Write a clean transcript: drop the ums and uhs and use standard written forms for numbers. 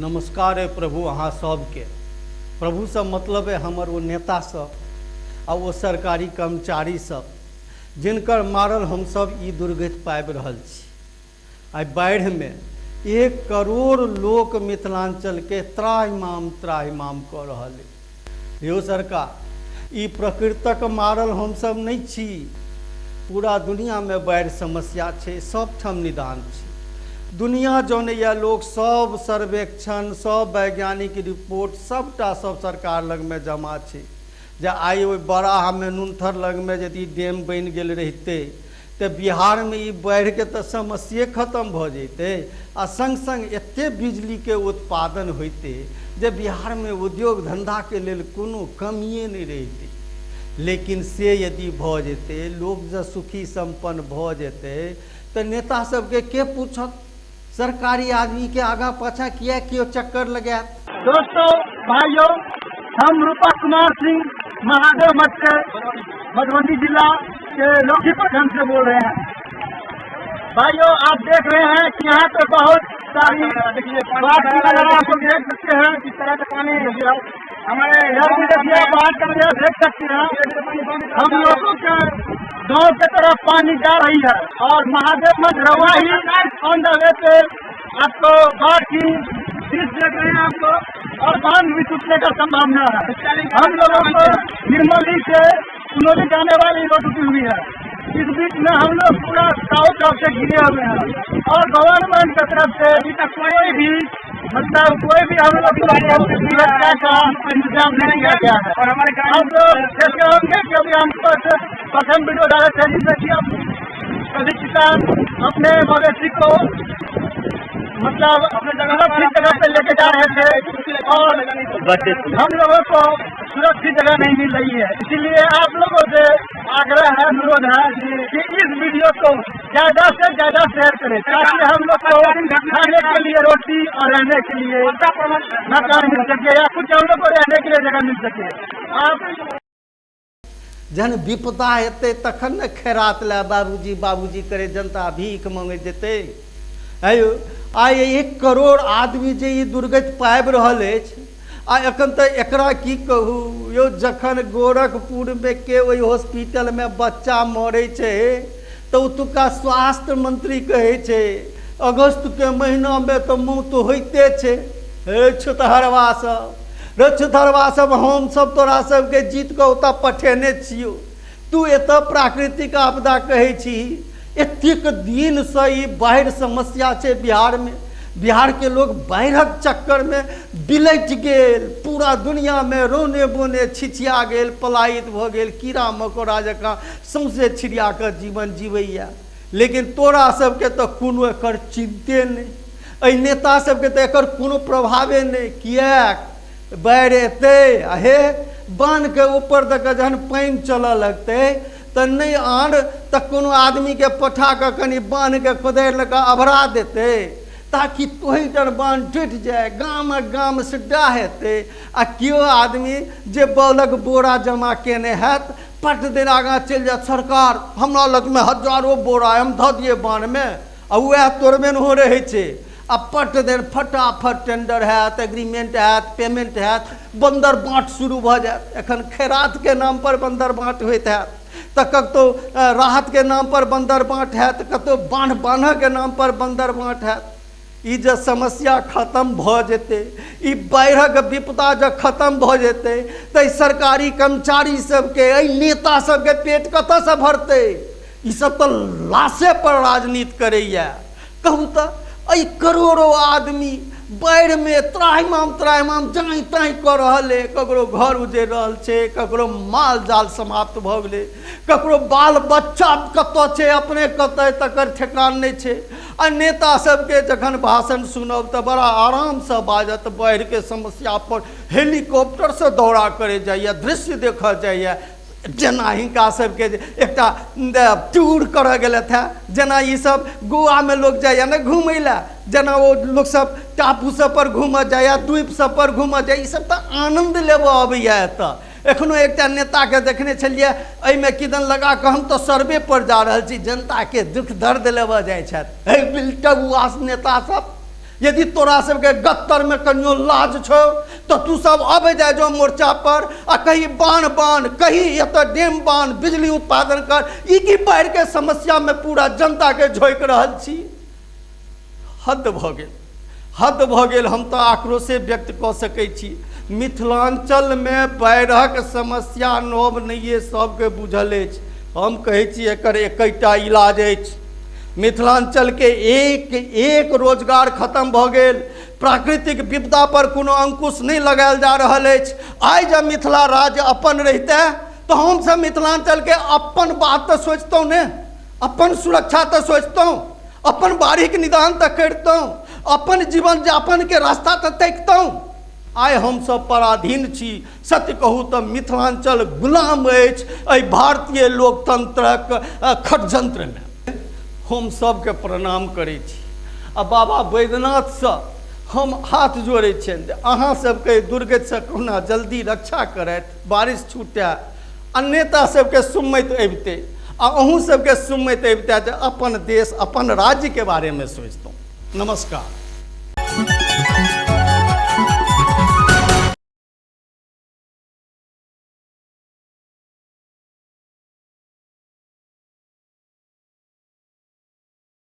नमस्कार है प्रभु अहाँ सबके। प्रभु से मतलब है हमर वो नेता सब आ वो सरकारी कर्मचारी सब जिनकर मारल हम सब ई दुर्गति पाबि रहल छी। आई बाढ़ि में 1 करोड़ लोक मिथिलांचल के त्राहिमाम कऽ रहल है। यो सरकार, ई प्रकृतक मारल हम सब नहीं छी, पूरा दुनिया में बाढ़ि समस्या छै, सब ठम निदान छै। दुनिया जौन या लोग सब सर्वेक्षण सब वैज्ञानिक रिपोर्ट सबटा सब सरकार लग में जमा छै। जे आई ओहि बराह में नुनथर लग में यदि डैम बनि गेल रहिते तो बिहार में ई बाढ़ि के तो समस्या खत्म भ जैते आ संग संग एते बिजली के उत्पादन होते जे बिहार में उद्योग धंधा के लेल कोनो कमिए नहीं रहिते। लेकिन से यदि भ जेते, लोग जब सुखी संपन्न भ जेते तो नेता सबके के पूछत? सरकारी आदमी के आगा पाछा किया क्यों चक्कर लगा? दोस्तों भाइयों, हम रूपा कुमार सिंह महादेव मठ के मधुबनी जिला के लोधी प्रखंड से बोल रहे हैं। भाइयों, आप देख रहे हैं कि यहाँ पे बहुत सारी बाढ़ आपको देख सकते हैं किस तरह का पानी हमारे घर में देखिए, बाढ़ का नजारा देख सकते हैं। हम लोगों के गाँव की तरफ पानी जा रही है और महादेव मठ रवा ही ऑन द वे पे आपको बाढ़ की दृश्य देख रहे हैं आपको, और बांध भी टूटने का संभावना है। हम लोगों को निर्मली से उन्होंने जाने वाली रोड टूटी हुई है। इस बीच में हम लोग पूरा साउथ तरफ से घिरे हुए हैं और गवर्नमेंट की तरफ से अभी तक कोई भी हम लोग सुरक्षा का इंतजाम नहीं किया गया है। और हमारे हम लोग जैसे होंगे कि अभी हम प्रथम वीडियो डाले थे जिससे कि सभी किसान अपने मवेशी को मतलब अपने जगह पे लेके जा रहे थे और हम लोगों को सुरक्षित जगह नहीं मिल रही है। इसीलिए आप लोगों से आग्रह है, अनुरोध है कि इस वीडियो को ज्यादा से ज्यादा शेयर करें ताकि हम लोग को खाने के लिए रोटी और रहने के लिए मकान मिल सके या कुछ हम लोग को रहने के लिए जगह मिल सके। आप जन विपदा हेते तखन न खैरात ला बाबूजी करे जनता भीख मांगे जेते। आयो आई 1 करोड़ आदमी जे ई दुर्गति पाबि रहल अछि आ एखन तो एकरा की कहू यो, जखन गोरखपुर में के ओहि हॉस्पिटल में बच्चा मरे छे तो ओतुका स्वास्थ्य मंत्री कहे छे अगस्त के महीना में तो मौत होइते छे। हे छुतहरवा सब हम सब तोरा सबके जीत के ओतऽ पठेने छियो, तू एतऽ प्राकृतिक आपदा कहे छी। एतेक दिन से ई बाढ़ि समस्या छै बिहार में, बिहार के लोग बाढ़िक चक्कर में बिलट गेल, पूरा दुनिया में रोने बोने छिछिया गेल, पलायित भ गेल, कीड़ा मकोड़ा जकाँ सौंसे छिड़िया कर जीवन जीवैया। लेकिन तोरा सबके तो कोनो एकर चिंते नहीं, एहि नेता सबके तो एकर कोनो प्रभावे नहीं। किएक बाढ़ि एते हे बांध के ऊपर तक जहन पानि चलऽ लगते तो नहीं आन तो कोनो आदमी के पठा के कनी बांध के खोदेर लगा अभरा देते ताकि तोही जन बांध टूट जाए, गाम से डाहेते आ क्यों आदमी जे बौलक बोरा जमा केने हैत पट दिन आगा चल जाए सरकार हमरा लग में हजारों बोरा हम धऽ दिए बांध में आ वह तोड़बेन हो रहे छे। आ पट दिन फटाफट टेंडर हैत, एग्रीमेंट हैत, पेमेंट हैत, बंदर बाँट शुरू भ जाए। एखन खैरात के नाम पर बंदर बाँट होइत हैत तो कतो राहत के नाम पर बंदर बाँट हैत, कतो बान्ह के नाम पर बंदर बाँट हैत। ई जे समस्या खत्म भ जेते, ई बाढ़िक विपदा जब खत्म भ जेते तो सरकारी कर्मचारी सबके नेता सबके पेट कतऽ से भरते? ई सब तो लाशे पर राजनीति करैया। कहू तो करोड़ों आदमी बाढ़ि में त्राहिमाम जाई ताई कर रहे, ककरो घर उजड़ रहल छे, ककरो माल जाल समाप्त भ गेले, ककरो बाल बच्चा कतऽ छे अपने कतऽ तकर ठेकान नहीं छे। आ नेता सबके जखन भाषण सुनब तो बड़ा आराम से बाजत, बाढ़ के समस्या पर हेलीकॉप्टर से दौड़ा करे जाइए, दृश्य देखा जाइए। जना हिनका सबके एकटा टूर कर गए थे, जना ये सब गोवा में लोग जाइए ना घूमे ला, जना वो लोग सब टापू सब पर घूम जाए, द्वीप सब पर घूम जाए, ये सब तो आनंद लेब अबैया। एखनो एकटा नेता के देखने छलिए एहिमे किदन लगा के हम तो सर्वे पर जा रहा छी, जनता के दुख दर्द लेबऽ जाए छथि। बिल्टवास नेता सब यदि तोरा सबके गत्तर में कनियो लाज छो तो तू सब अब जाए जो मोर्चा पर आ कहीं बाण बाण कहीं एत डेम बाण बिजली उत्पादन कर ई की बाढ़ के समस्या में पूरा जनता के झोंक रहल छी। हद भ गेल, हद भ गेल। हम तो आक्रोशे व्यक्त क सकै छी। मिथिलांचल में बाढ़क समस्या नव नहीं सबके बुझल अछि। हम कहै छी एकर एकटा इलाज अछि। मिथिलांचल के एक रोजगार खत्म भ गेल। प्राकृतिक विपदा पर कोनो अंकुश नहीं लगायल जा रहल अछि। आइ जब मिथिला राज्य अपन रहते तो हम सब मिथिलांचल के अपन बात तो सोचतों ने, अपन सुरक्षा तो सोचतों, अपन बारीक निदान तो करतों, अपन जीवन यापन के रास्ता तो तकतों। आइ हम सब पराधीन छी। सत्य कहू तो मिथिलांचल गुलाम अछि एहि भारतीय लोकतंत्रक षड्यंत्र में। हम सबके प्रणाम करै छी आ बाबा बैद्यनाथ से हम हाथ जोड़े छियनि जे अहाँ सबके दुर्गति से कोना जल्दी रक्षा करैत, बारिश छूटै आ नेता सबके सुमैत अबिते आ अहूँ सबके सुमैत अबिते जे अपन देश अपन राज्य के बारे में सोचतों। नमस्कार।